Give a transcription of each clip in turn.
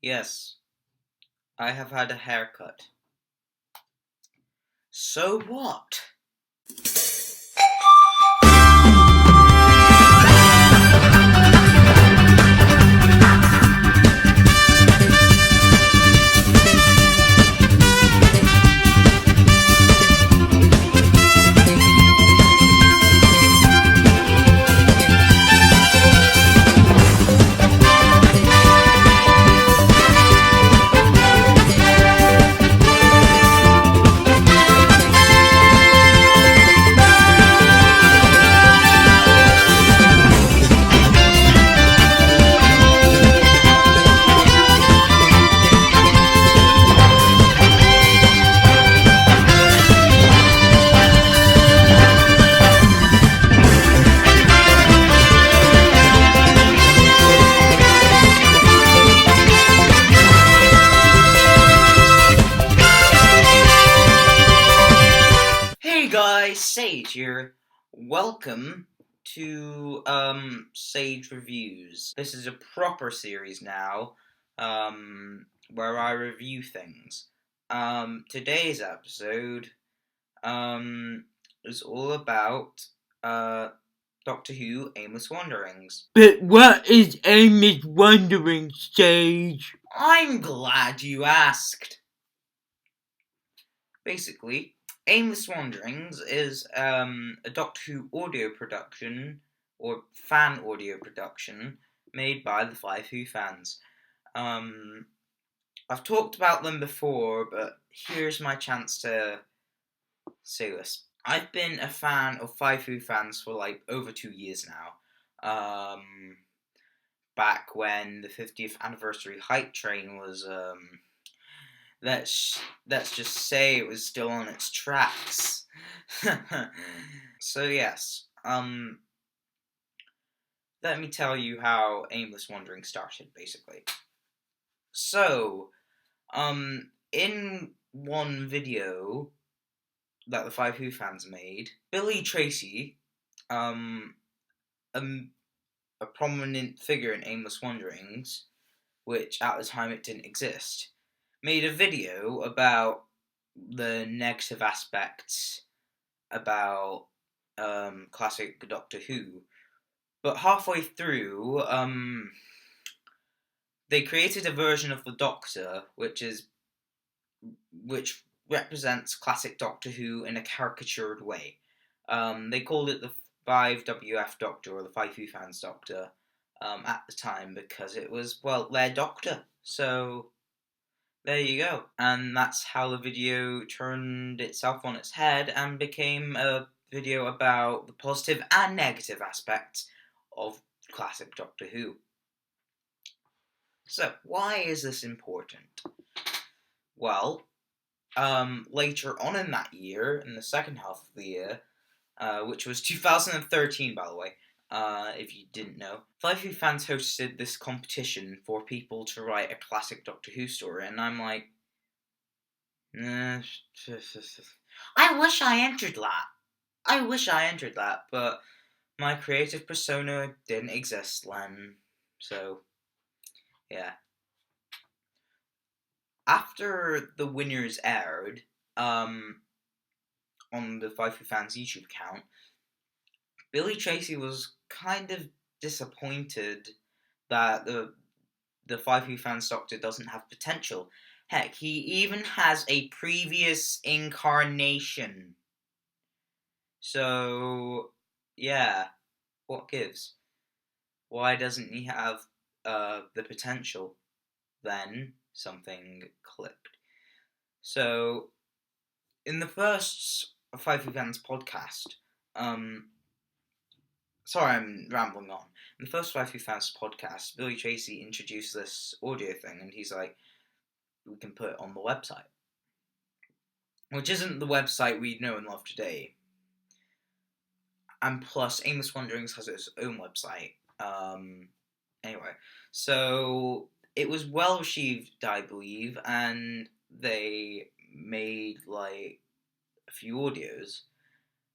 Yes, I have had a haircut. So what? Hey guys, Sage here. Welcome to Sage Reviews. This is a proper series now, where I review things. Today's episode is all about Doctor Who Aimless Wanderings. But what is Aimless Wanderings, Sage? I'm glad you asked. Basically, Aimless Wanderings is a Doctor Who audio production, or fan audio production, made by the Five Who fans. I've talked about them before, but here's my chance to say this. I've been a fan of Five Who fans for like over 2 years now. Back when the 50th anniversary hype train was let's just say it was still on its tracks. So yes, let me tell you how Aimless Wandering started, basically. So, in one video that the Five Who fans made, Billy Tracy, a prominent figure in Aimless Wanderings, which at the time it didn't exist, made a video about the negative aspects about classic Doctor Who. But halfway through, they created a version of the Doctor which represents classic Doctor Who in a caricatured way. They called it the 5WF Doctor, or the Five Who Fans Doctor, at the time, because it was, well, their Doctor. So there you go. And that's how the video turned itself on its head and became a video about the positive and negative aspects of classic Doctor Who. So, why is this important? Well, later on in that year, in the second half of the year, which was 2013, by the way, if you didn't know, Five Who fans hosted this competition for people to write a classic Doctor Who story, and I'm like, I wish I entered that. But my creative persona didn't exist then, so yeah. After the winners aired, on the Five Who fans YouTube account, Billy Tracy was kind of disappointed that the Five Who fans Doctor doesn't have potential. Heck, he even has a previous incarnation. So, yeah, what gives? Why doesn't he have the potential? Then something clicked. So, in the first Five Who Fans podcast, sorry, I'm rambling on. In the first Five Who Fans podcast, Billy Tracy introduced this audio thing, and he's like, we can put it on the website. Which isn't the website we know and love today. And plus, Aimless Wanderings has its own website. Anyway, so it was well received, I believe, and they made like a few audios.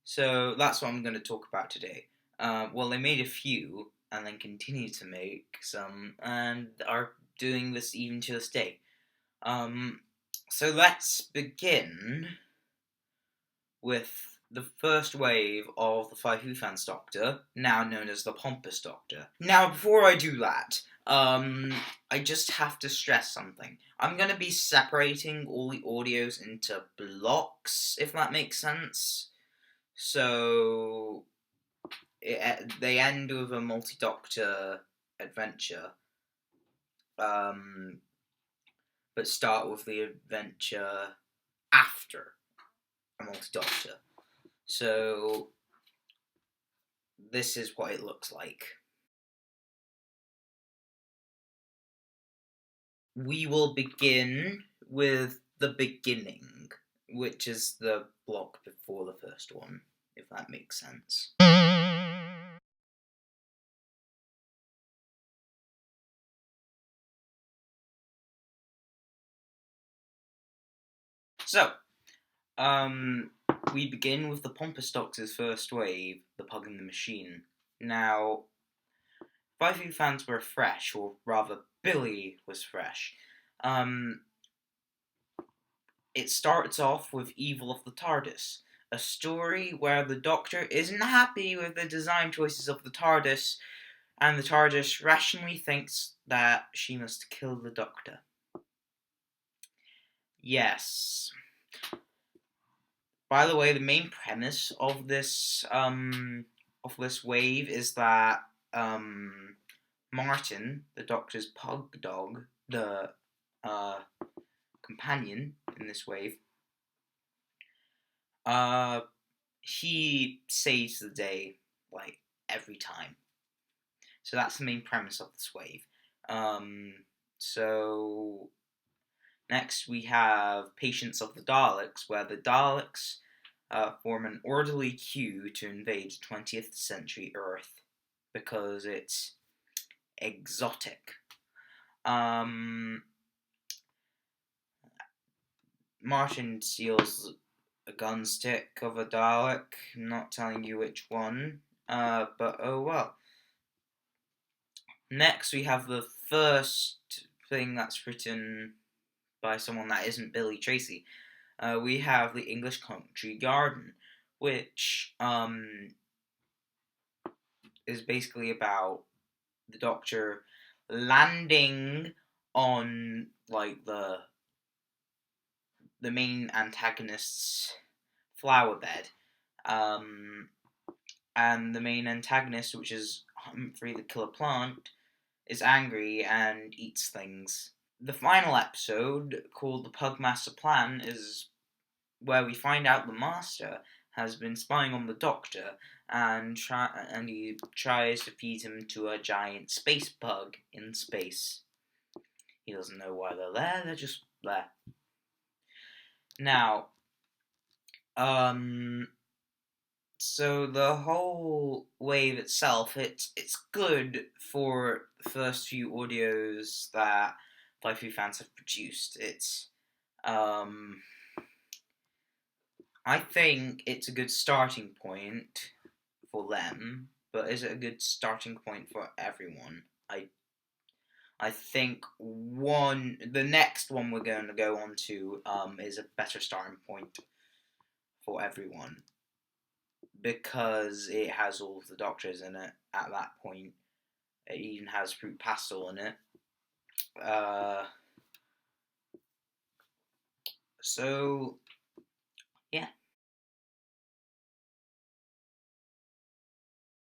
So that's what I'm going to talk about today. Well, they made a few, and then continue to make some, and are doing this even to this day. So let's begin with the first wave of the Five Who Fans Doctor, now known as the Pompous Doctor. Now, before I do that, I just have to stress something. I'm going to be separating all the audios into blocks, if that makes sense. So, they end with a multi-doctor adventure, but start with the adventure after a multi-doctor. So, this is what it looks like. We will begin with the beginning, which is the block before the first one, if that makes sense. So, we begin with the Pompous Doctor's first wave, the Pug and the Machine. Now, Five Who fans were fresh, or rather, Billy was fresh. It starts off with Evil of the TARDIS, a story where the Doctor isn't happy with the design choices of the TARDIS, and the TARDIS rationally thinks that she must kill the Doctor. Yes. By the way, the main premise of this wave is that Martin, the Doctor's pug dog, the companion in this wave, he saves the day like every time. So that's the main premise of this wave. So next we have Patience of the Daleks, where the Daleks form an orderly queue to invade 20th century Earth because it's exotic. Martin steals a gun stick of a Dalek. I'm not telling you which one, but oh well. Next, we have the first thing that's written by someone that isn't Billy Tracy. We have the English Country Garden, which is basically about the Doctor landing on like the main antagonist's flower bed, and the main antagonist, which is Humphrey the Killer Plant, is angry and eats things. The final episode, called The Pugmaster Plan, is where we find out the Master has been spying on the Doctor, and he tries to feed him to a giant space pug in space. He doesn't know why they're there, they're just there. Now, so the whole wave itself, it's good for the first few audios that Five Who fans have produced. It's I think it's a good starting point for them, but is it a good starting point for everyone? I think the next one we're going to go on to is a better starting point for everyone, because it has all of the Doctors in it at that point. It even has Fruit Pastel in it. So, yeah.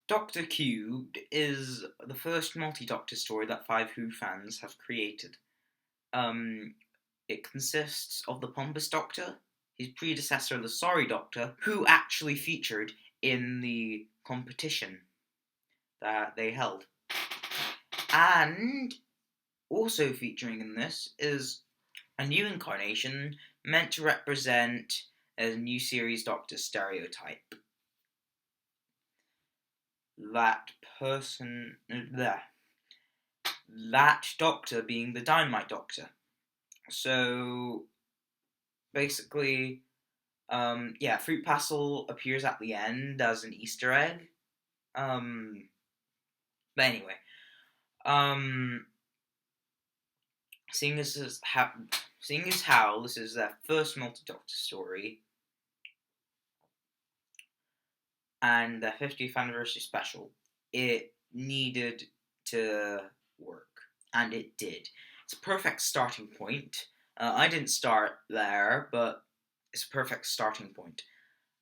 Doctor Cubed is the first multi-Doctor story that Five Who fans have created. It consists of the Pompous Doctor, his predecessor, the Sorry Doctor, who actually featured in the competition that they held. And also featuring in this is a new incarnation meant to represent a new series Doctor stereotype. That Doctor being the Dynamite Doctor. So, basically, Fruit Pastel appears at the end as an Easter egg. But anyway, seeing as how this is their first multi-Doctor story and their 50th anniversary special, it needed to work, and it did. It's a perfect starting point. I didn't start there, but it's a perfect starting point.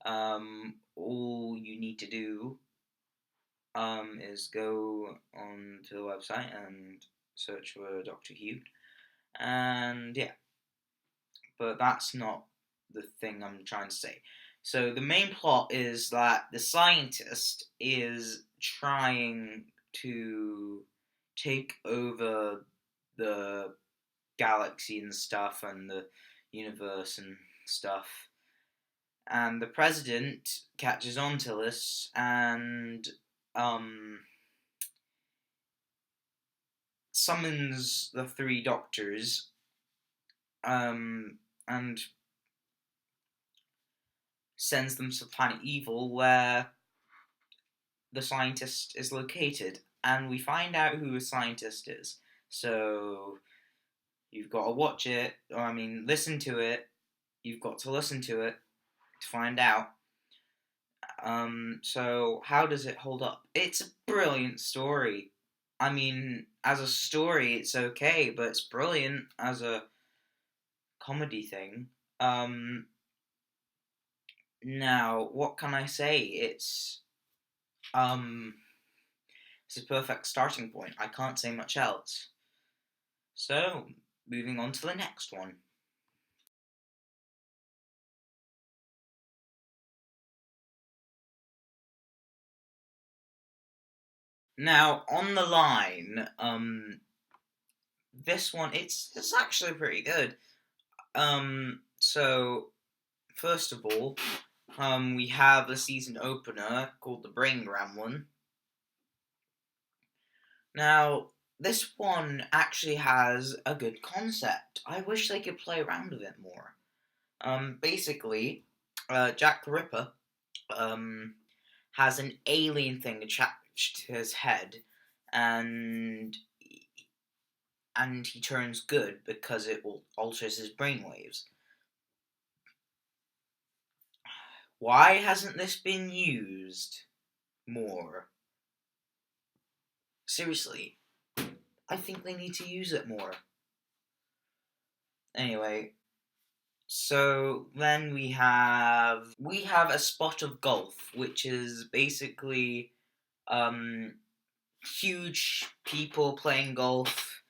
All you need to do is go on to the website and search for Doctor Who, and yeah, but that's not the thing I'm trying to say. So the main plot is that the scientist is trying to take over the galaxy and stuff and the universe and stuff. And the president catches on to this and summons the three doctors and sends them to Planet Evil, where the scientist is located, and we find out who the scientist is. So you've got to watch it, or I mean, listen to it. You've got to listen to it to find out. So how does it hold up? It's a brilliant story. I mean, as a story, it's okay, but it's brilliant as a comedy thing. Now, what can I say? Um, it's a perfect starting point. I can't say much else. So, moving on to the next one. Now, on the line, this one it's actually pretty good. So first of all, we have a season opener called the Brain Gremlin. Now, this one actually has a good concept. I wish they could play around with it more. Basically, Jack the Ripper has an alien thing attached to his head, and he turns good because it alters his brainwaves. Why hasn't this been used more? Seriously, I think they need to use it more. Anyway, so then we have a spot of golf, which is basically huge people playing golf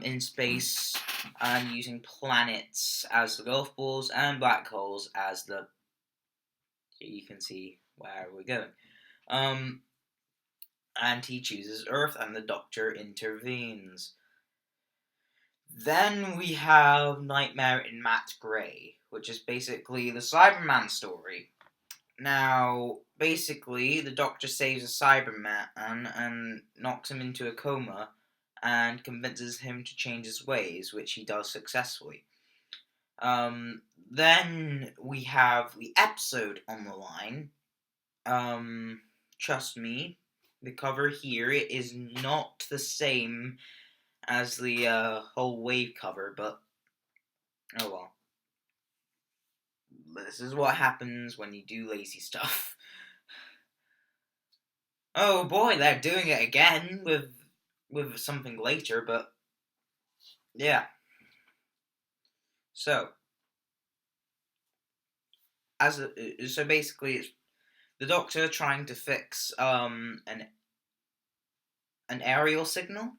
in space and using planets as the golf balls and black holes as the. You can see where we're going. And he chooses Earth, and the Doctor intervenes. Then we have Nightmare in Matt Grey, which is basically the Cyberman story. Now, basically, the Doctor saves a Cyberman and knocks him into a coma and convinces him to change his ways, which he does successfully. Then we have the episode on the line. Trust me, the cover here is not the same as the whole wave cover, but oh well. This is what happens when you do lazy stuff. Oh boy, they're doing it again with something later, but yeah. So so basically, it's the Doctor trying to fix an aerial signal,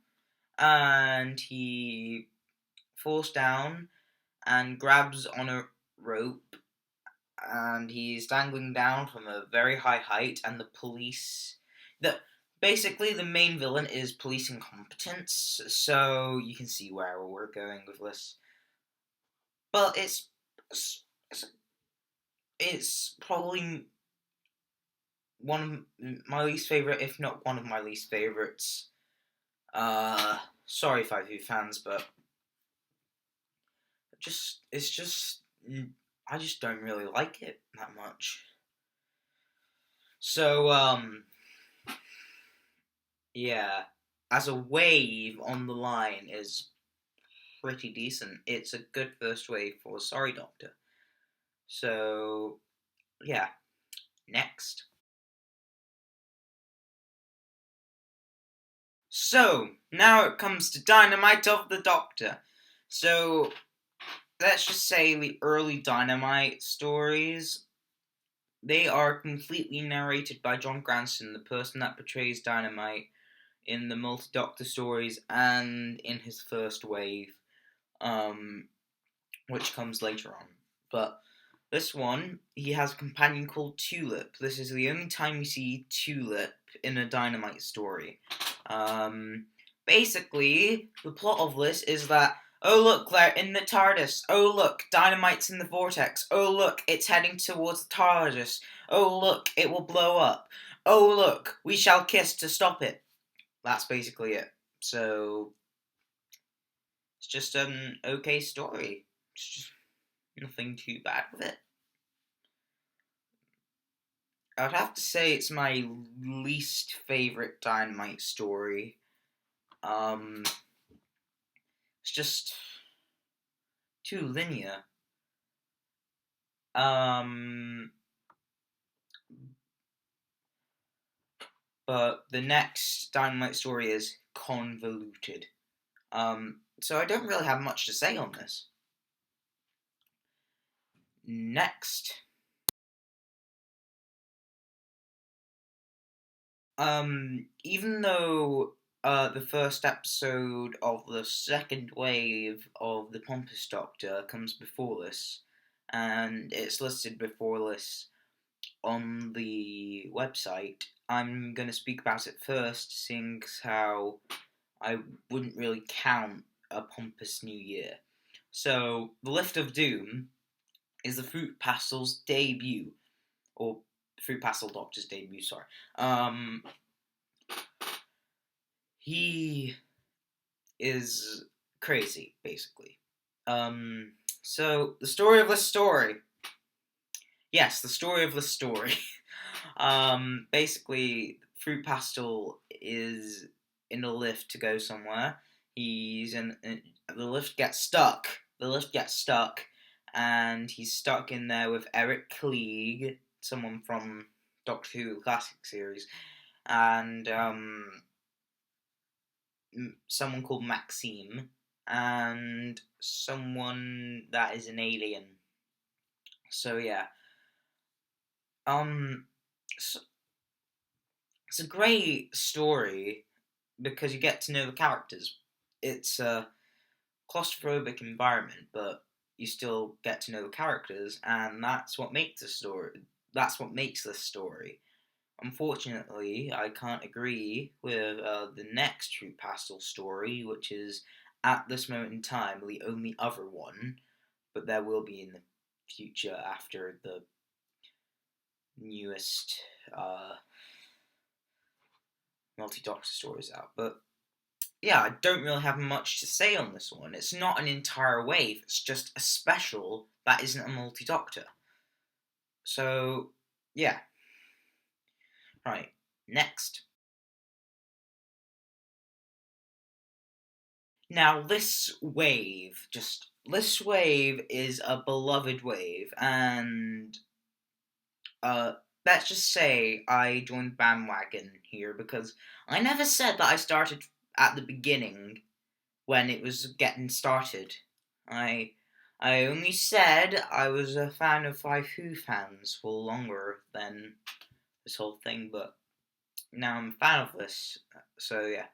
and he falls down and grabs on a rope, and he's dangling down from a very high height, and basically the main villain is police incompetence, so you can see where we're going with this. But it's probably one of my least favorite, if not one of my least favorites. Sorry, 5U fans, but it's just I just don't really like it that much. So yeah, as a wave on the line is pretty decent. It's a good first wave for Sorry Doctor. So, yeah, next. So, now it comes to Dynamite of the Doctor. So, let's just say the early Dynamite stories, they are completely narrated by John Granson, the person that portrays Dynamite in the multi-Doctor stories and in his first wave, which comes later on. But this one, he has a companion called Tulip. This is the only time we see Tulip in a Dynamite story. Basically, the plot of this is that, oh look, they're in the TARDIS. Oh look, Dynamite's in the vortex. Oh look, it's heading towards the TARDIS. Oh look, it will blow up. Oh look, we shall kiss to stop it. That's basically it. So, it's just an okay story. It's just nothing too bad with it. I'd have to say it's my least favorite Dynamite story. It's just too linear. But the next Dynamite story is convoluted. So I don't really have much to say on this. Next. Even though the first episode of the second wave of the Pompous Doctor comes before this, and it's listed before this on the website, I'm going to speak about it first, seeing how I wouldn't really count a Pompous New Year. So, The Lift of Doom is the Fruit Pastel's debut, or Fruit Pastel Doctor's debut, sorry. He is crazy, basically. So, the story of the story. Yes, the story of the story. Basically, Fruit Pastel is in a lift to go somewhere. He's the lift gets stuck. The lift gets stuck, and he's stuck in there with Eric Klieg, someone from Doctor Who Classic series, and someone called Maxime, and someone that is an alien. So yeah, so, it's a great story because you get to know the characters. It's a claustrophobic environment, but you still get to know the characters, and that's what makes the story. That's what makes this story. Unfortunately, I can't agree with the next True Pastel story, which is at this moment in time the only other one, but there will be in the future after the newest multi-Doctor stories out. But yeah, I don't really have much to say on this one. It's not an entire wave, it's just a special that isn't a multi-Doctor. So, yeah. Right, next. Now, this wave is a beloved wave, and let's just say I joined bandwagon here because I never said that I started at the beginning when it was getting started. I only said I was a fan of Five Who fans for longer than this whole thing, but now I'm a fan of this. So yeah.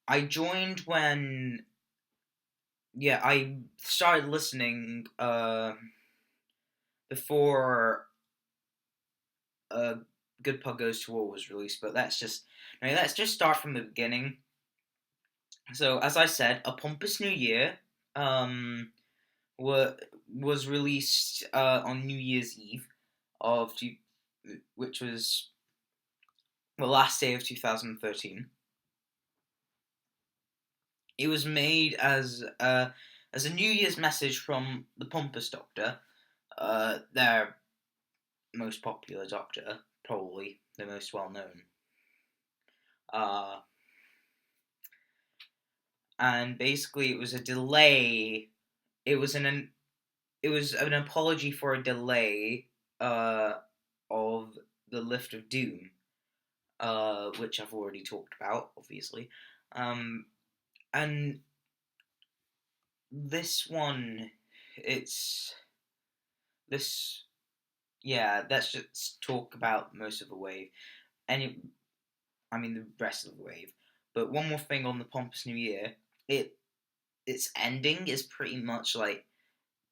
I joined when I started listening before Good Pug Goes to War was released, but let's just start from the beginning. So, as I said, A Pompous New Year was released on New Year's Eve which was the last day of 2013. It was made as a New Year's message from the Pompous Doctor, their most popular Doctor, probably the most well known. Uh, and basically, it was a delay. It was an apology for a delay of the Lift of Doom, which I've already talked about, obviously. And this one, it's this. Yeah, let's just talk about most of the wave. The rest of the wave. But one more thing on the Pompous New Year, it its ending is pretty much like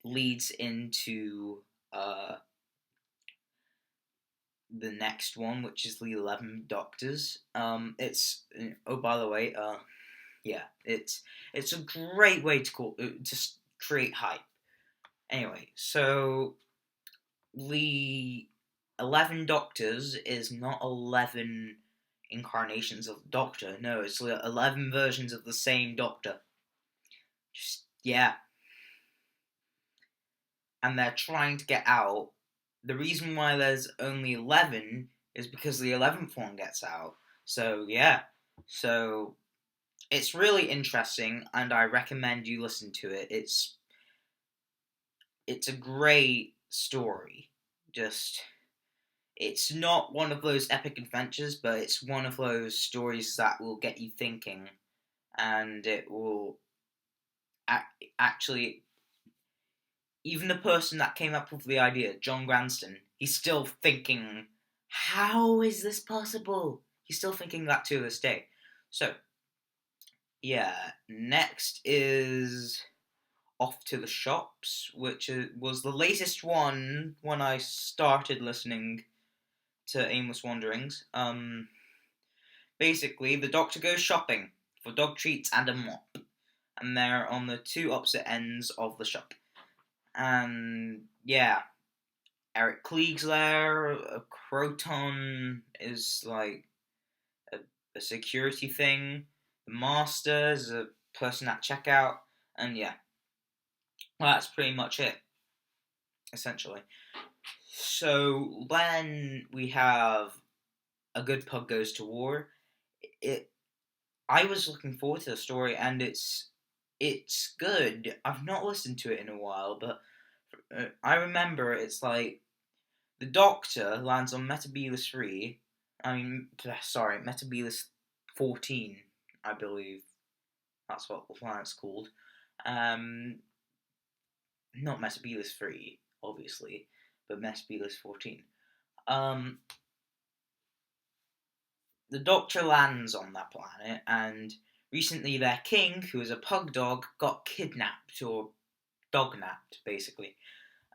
leads into the next one, which is the 11 Doctors. It's oh, by the way, yeah, it's a great way to create hype. Anyway, so the 11 Doctors is not 11 incarnations of the Doctor. No, it's 11 versions of the same Doctor. Just yeah, and they're trying to get out. The reason why there's only 11 is because the 11th one gets out. So, yeah. So, it's really interesting, and I recommend you listen to it. It's a great story. Just it's not one of those epic adventures, but it's one of those stories that will get you thinking, and it will actually, even the person that came up with the idea, John Granston, he's still thinking, how is this possible? He's still thinking that to this day. So, yeah, next is Off to the Shops, which was the latest one when I started listening to Aimless Wanderings. Basically, the Doctor goes shopping for dog treats and a mop, and they're on the two opposite ends of the shop. And yeah, Eric Klieg's there. Croton is like a security thing. The Master is a person at checkout, and yeah, well, that's pretty much it, essentially. So then we have A Good Pug Goes to War. It. I was looking forward to the story, and it's good. I've not listened to it in a while, but I remember it's like the Doctor lands on Metebelis 3. Sorry, Metebelis 14, I believe. That's what the planet's called. Um, Not Metebelis 3, obviously, but Metebelis 14. Um, the Doctor lands on that planet, and recently their king, who is a pug dog, got kidnapped or dognapped, basically.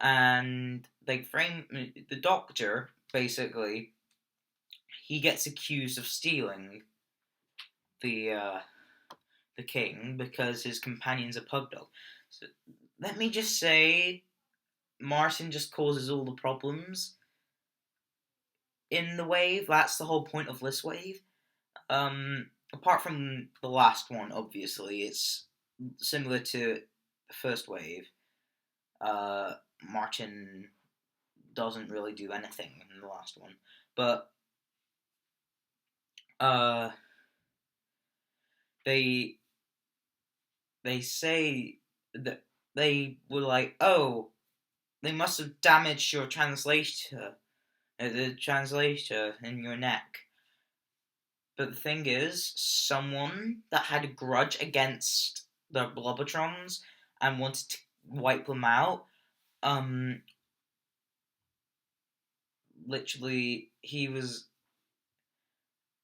And they frame the Doctor, basically, he gets accused of stealing the the king because his companion's a pug dog. So, let me just say, Martin just causes all the problems in the wave. That's the whole point of this wave. Apart from the last one, obviously, it's similar to the first wave. Martin doesn't really do anything in the last one, but uh, they they say that they were like, oh, they must have damaged your translator, the translator in your neck. But the thing is, someone that had a grudge against the Blobotrons and wanted to wipe them out, um, literally, he was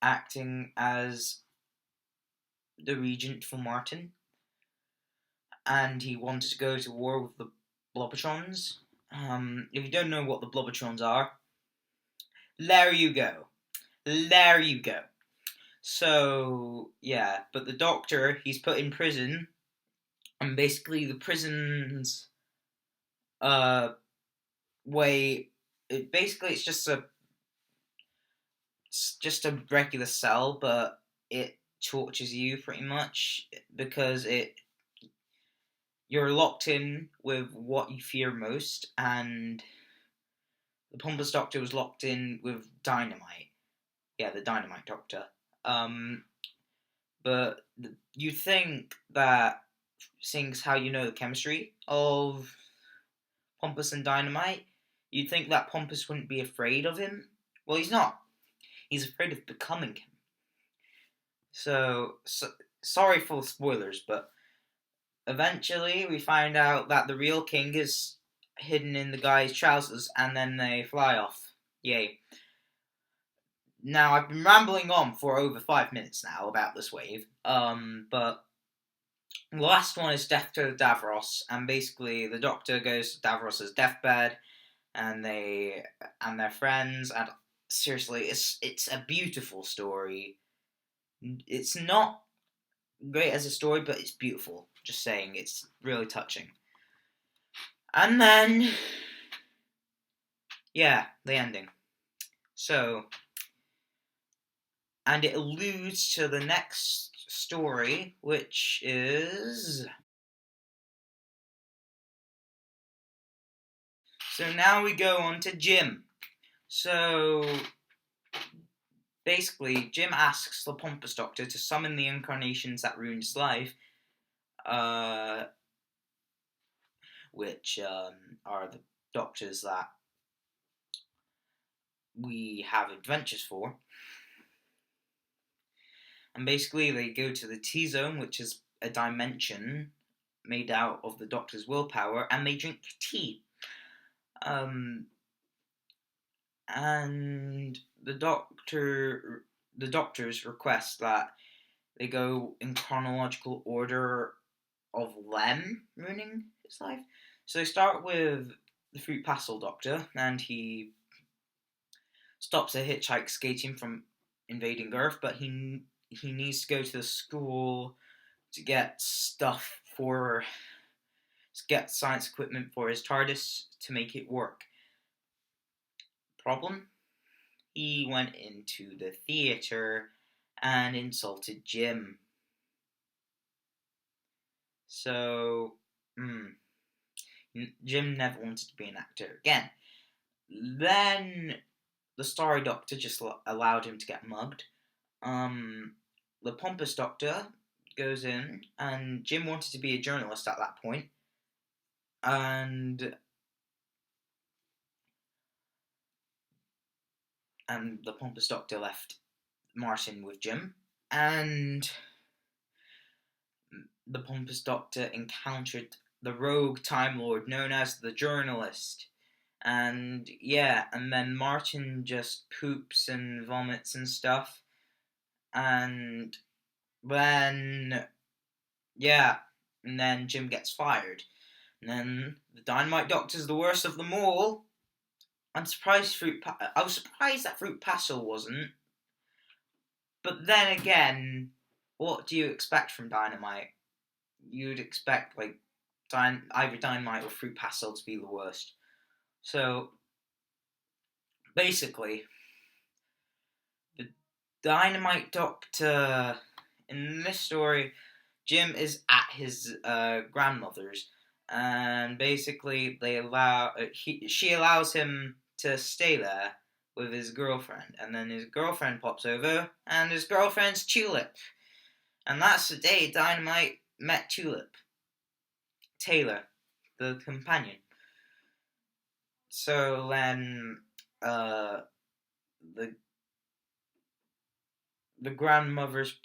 acting as the regent for Martin, and he wanted to go to war with the Blobotrons. If you don't know what the Blobotrons are, there you go. There you go. So, yeah, but the Doctor, he's put in prison, and basically the prison's way, it's just a regular cell, but it tortures you pretty much because you're locked in with what you fear most, and the Pompous Doctor was locked in with Dynamite. Yeah, the Dynamite Doctor. But you think that, seeing as how you know the chemistry of Pompous and Dynamite, you'd think that Pompous wouldn't be afraid of him. Well, he's not. He's afraid of becoming him. So sorry for the spoilers, but eventually we find out that the real king is hidden in the guy's trousers, and then they fly off. Yay. Now, I've been rambling on for over 5 minutes now about this wave, but the last one is Death to Davros, and basically the Doctor goes to Davros's deathbed, and they're friends, and seriously, it's a beautiful story. It's not great as a story, but it's beautiful. Just saying, it's really touching. And then, yeah, the ending. So, and it alludes to the next story, which is... So now we go on to Jim. So, basically, Jim asks the Pompous Doctor to summon the incarnations that ruined his life, which are the Doctors that we have adventures for. And basically, they go to the T-Zone, which is a dimension made out of the Doctor's willpower, and they drink tea. And the Doctors request that they go in chronological order of Lem ruining his life. So they start with the Fruit Pastel Doctor, and he stops a hitchhike skating from invading Earth, but he needs to go to the school to get science equipment for his TARDIS to make it work. Problem? He went into the theatre and insulted Jim. So, Jim never wanted to be an actor again. Then the Starry Doctor just allowed him to get mugged. The Pompous Doctor goes in, and Jim wanted to be a journalist at that point, and the Pompous Doctor left Martin with Jim, and the Pompous Doctor encountered the rogue Time Lord known as the Journalist. And yeah, and then Martin just poops and vomits and stuff. And then, yeah, and then Jim gets fired. And then the Dynamite Doctor's the worst of them all. I was surprised that Fruit Pastel wasn't. But then again, what do you expect from Dynamite? You'd expect, like, either Dynamite or Fruit Pastel to be the worst. So, basically, the Dynamite Doctor, in this story, Jim is at his grandmother's, and basically she allows him to stay there with his girlfriend, and then his girlfriend pops over, and his girlfriend's Tulip, and that's the day Dynamite met Tulip, Taylor, the companion. So then, the grandmother's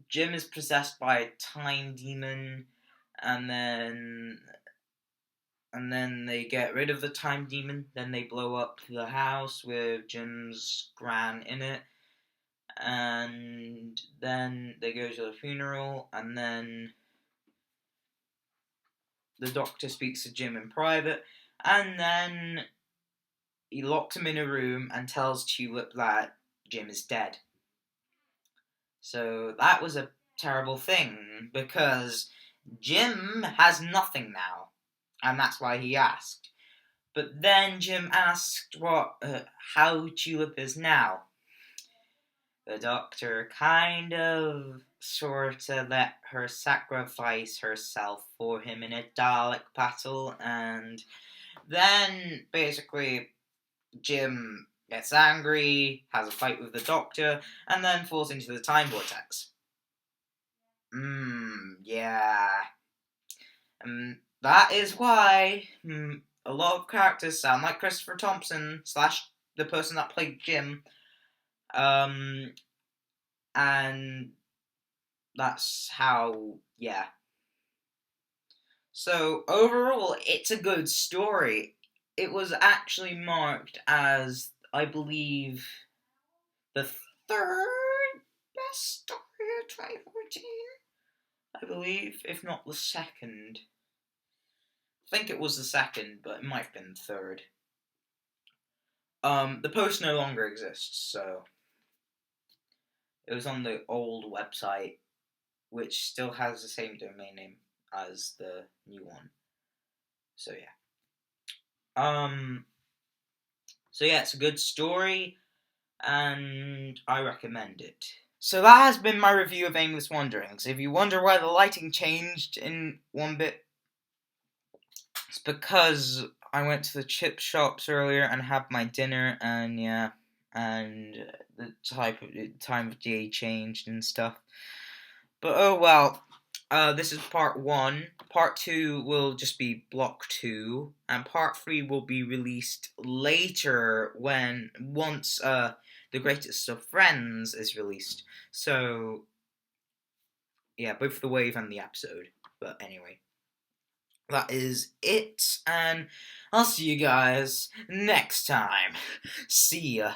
Jim is possessed by a time demon, and then they get rid of the time demon. Then they blow up the house with Jim's gran in it, and then they go to the funeral, and then the Doctor speaks to Jim in private, and then he locks him in a room and tells Tulip that Jim is dead. So that was a terrible thing, because Jim has nothing now, and that's why he asked. But then Jim asked how Tulip is now. The Doctor kind of sort of let her sacrifice herself for him in a Dalek battle, and then basically Jim gets angry, has a fight with the Doctor, and then falls into the time vortex. Yeah. That is why a lot of characters sound like Christopher Thompson / the person that played Jim. And that's how, yeah. So overall, it's a good story. It was actually marked as, I believe, the third best story of 2014. I believe, if not the second. I think it was the second, but it might have been the third. The post no longer exists, so it was on the old website, which still has the same domain name as the new one. So yeah. So yeah, it's a good story, and I recommend it. So that has been my review of Aimless Wanderings. If you wonder why the lighting changed in one bit, it's because I went to the chip shops earlier and had my dinner, and yeah, and the time of day changed and stuff. But oh well. This is part 1. Part 2 will just be block 2, and part 3 will be released later once The Greatest of Friends is released. So yeah, both the wave and the episode. But anyway, that is it, and I'll see you guys next time. See ya.